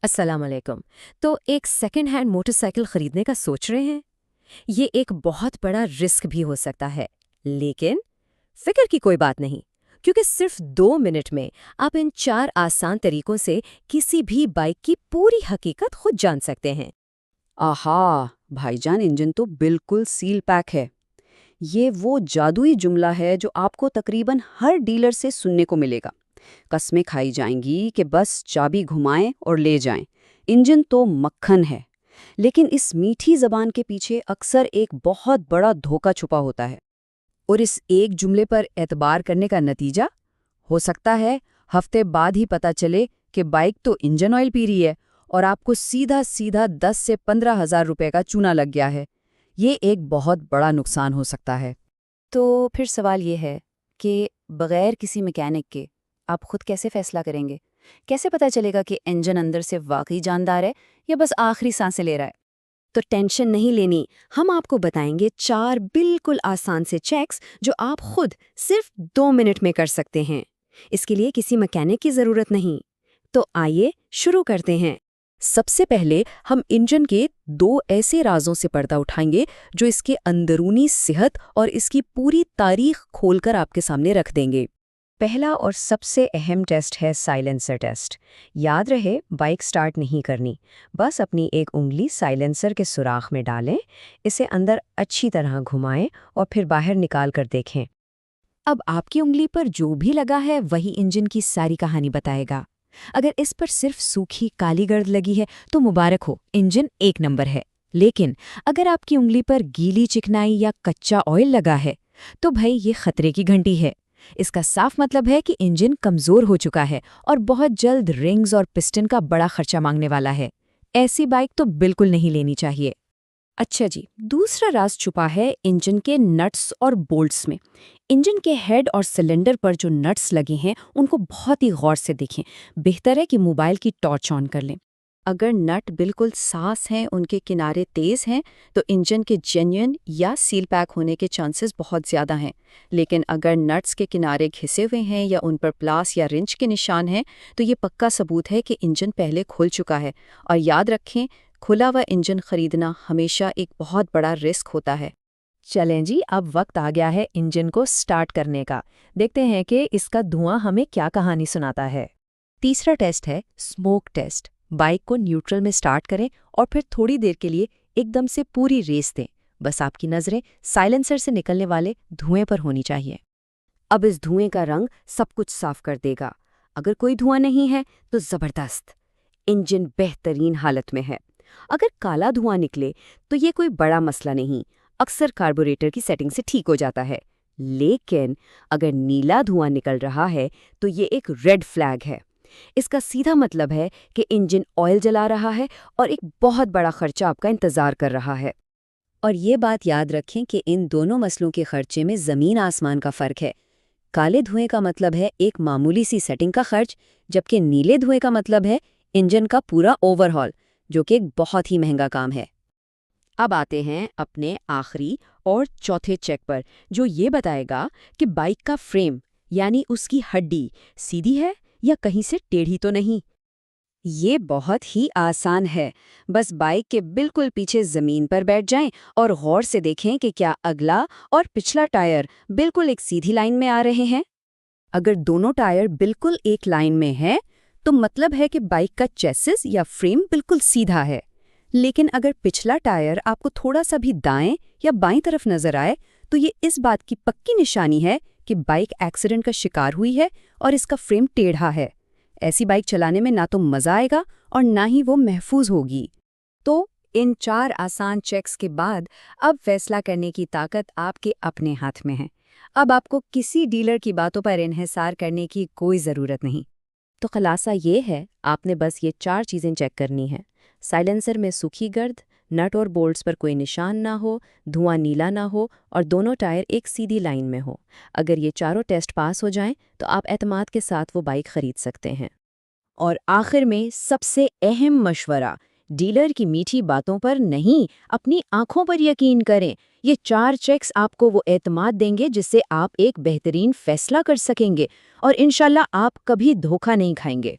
अस्सलाम वालेकुम। तो एक सेकंड हैंड मोटरसाइकिल खरीदने का सोच रहे हैं? ये एक बहुत बड़ा रिस्क भी हो सकता है, लेकिन फिक्र की कोई बात नहीं, क्योंकि सिर्फ 2 मिनट में आप इन 4 आसान तरीकों से किसी भी बाइक की पूरी हकीकत खुद जान सकते हैं। आहा, भाईजान इंजन तो बिल्कुल सील पैक है। ये वो जादुई जुमला है जो आपको तकरीबन हर डीलर से सुनने को मिलेगा। कस्में खाई जाएंगी कि बस चाबी घुमाएं और ले जाएं। इंजन तो मक्खन है। लेकिन इस मीठी जबान के पीछे अक्सर एक बहुत बड़ा धोखा छुपा होता है। और इस एक जुमले पर एतबार करने का नतीजा हो सकता है हफ्ते बाद ही पता चले कि बाइक तो इंजन ऑयल पी रही है और आपको सीधा सीधा 10 से 15 हज़ार रुपए का चूना लग गया है। ये एक बहुत बड़ा नुकसान हो सकता है। तो फिर सवाल ये है कि बगैर किसी मैकेनिक के आप खुद कैसे फैसला करेंगे? कैसे पता चलेगा कि इंजन अंदर से वाकई जानदार है या बस आखिरी सांसें ले रहा है? तो टेंशन नहीं लेनी, हम आपको बताएंगे 4 बिल्कुल आसान से चेक्स जो आप खुद सिर्फ 2 मिनट में कर सकते हैं। इसके लिए किसी मैकेनिक की जरूरत नहीं। तो आइए शुरू करते हैं। सबसे पहले हम इंजन के 2 ऐसे राजों से पर्दा उठाएंगे जो इसके अंदरूनी सेहत और इसकी पूरी तारीख खोलकर आपके सामने रख देंगे। पहला और सबसे अहम टेस्ट है साइलेंसर टेस्ट। याद रहे, बाइक स्टार्ट नहीं करनी, बस अपनी एक उंगली साइलेंसर के सुराख में डालें, इसे अंदर अच्छी तरह घुमाएं और फिर बाहर निकाल कर देखें। अब आपकी उंगली पर जो भी लगा है वही इंजन की सारी कहानी बताएगा। अगर इस पर सिर्फ सूखी काली गर्द लगी है तो मुबारक हो, इंजन एक नंबर है। लेकिन अगर आपकी उंगली पर गीली चिकनाई या कच्चा ऑयल लगा है तो भाई ये खतरे की घंटी है। इसका साफ मतलब है कि इंजन कमजोर हो चुका है और बहुत जल्द रिंग्स और पिस्टन का बड़ा खर्चा मांगने वाला है। ऐसी बाइक तो बिल्कुल नहीं लेनी चाहिए। अच्छा जी, दूसरा राज छुपा है इंजन के नट्स और बोल्ट्स में। इंजन के हेड और सिलेंडर पर जो नट्स लगे हैं उनको बहुत ही गौर से देखें। बेहतर है कि मोबाइल की टॉर्च ऑन कर लें। अगर नट बिल्कुल साफ हैं, उनके किनारे तेज हैं, तो इंजन के जेन्युइन या सील पैक होने के चांसेस बहुत ज़्यादा हैं। लेकिन अगर नट्स के किनारे घिसे हुए हैं या उन पर प्लास या रिंच के निशान हैं, तो ये पक्का सबूत है कि इंजन पहले खुल चुका है। और याद रखें, खुला हुआ इंजन खरीदना हमेशा एक बहुत बड़ा रिस्क होता है। चलें जी, अब वक्त आ गया है इंजन को स्टार्ट करने का। देखते हैं कि इसका धुआं हमें क्या कहानी सुनाता है। तीसरा टेस्ट है स्मोक टेस्ट। बाइक को न्यूट्रल में स्टार्ट करें और फिर थोड़ी देर के लिए एकदम से पूरी रेस दें। बस आपकी नज़रें साइलेंसर से निकलने वाले धुएं पर होनी चाहिए। अब इस धुएं का रंग सब कुछ साफ कर देगा। अगर कोई धुआं नहीं है तो ज़बरदस्त, इंजन बेहतरीन हालत में है। अगर काला धुआं निकले तो ये कोई बड़ा मसला नहीं, अक्सर कार्बोरेटर की सेटिंग से ठीक हो जाता है। लेकिन अगर नीला धुआं निकल रहा है तो ये एक रेड फ्लैग है। इसका सीधा मतलब है कि इंजन ऑयल जला रहा है और एक बहुत बड़ा खर्चा आपका इंतजार कर रहा है। और ये बात याद रखें कि इन दोनों मसलों के खर्चे में ज़मीन आसमान का फ़र्क है। काले धुएं का मतलब है एक मामूली सी सेटिंग का खर्च, जबकि नीले धुएं का मतलब है इंजन का पूरा ओवरहॉल, जो कि एक बहुत ही महंगा काम है। अब आते हैं अपने आखिरी और चौथे चेक पर, जो ये बताएगा कि बाइक का फ्रेम यानी उसकी हड्डी सीधी है या कहीं से टेढ़ी तो नहीं। ये बहुत ही आसान है। बस बाइक के बिल्कुल पीछे जमीन पर बैठ जाएं और गौर से देखें कि क्या अगला और पिछला टायर बिल्कुल एक सीधी लाइन में आ रहे हैं। अगर दोनों टायर बिल्कुल एक लाइन में हैं, तो मतलब है कि बाइक का चेसिस या फ्रेम बिल्कुल सीधा है। लेकिन अगर पिछला टायर आपको थोड़ा सा भी दाएं या बाईं तरफ नजर आए, तो ये इस बात की पक्की निशानी है कि बाइक एक्सीडेंट का शिकार हुई है और इसका फ्रेम टेढ़ा है। ऐसी बाइक चलाने में ना तो मजा आएगा और ना ही वो महफूज होगी। तो इन 4 आसान चेक्स के बाद अब फैसला करने की ताकत आपके अपने हाथ में है। अब आपको किसी डीलर की बातों पर इन्हिसार करने की कोई ज़रूरत नहीं। तो खुलासा ये है, आपने बस ये 4 चीज़ें चेक करनी हैं। साइलेंसर में सूखी गर्द, नट और बोल्ट्स पर कोई निशान ना हो, धुआं नीला ना हो और दोनों टायर एक सीधी लाइन में हो। अगर ये चारों टेस्ट पास हो जाएं, तो आप एतमाद के साथ वो बाइक खरीद सकते हैं। और आखिर में सबसे अहम मशवरा, डीलर की मीठी बातों पर नहीं, अपनी आंखों पर यकीन करें। ये 4 चेक्स आपको वो एतमाद देंगे जिससे आप एक बेहतरीन फैसला कर सकेंगे और इंशाल्लाह आप कभी धोखा नहीं खाएंगे।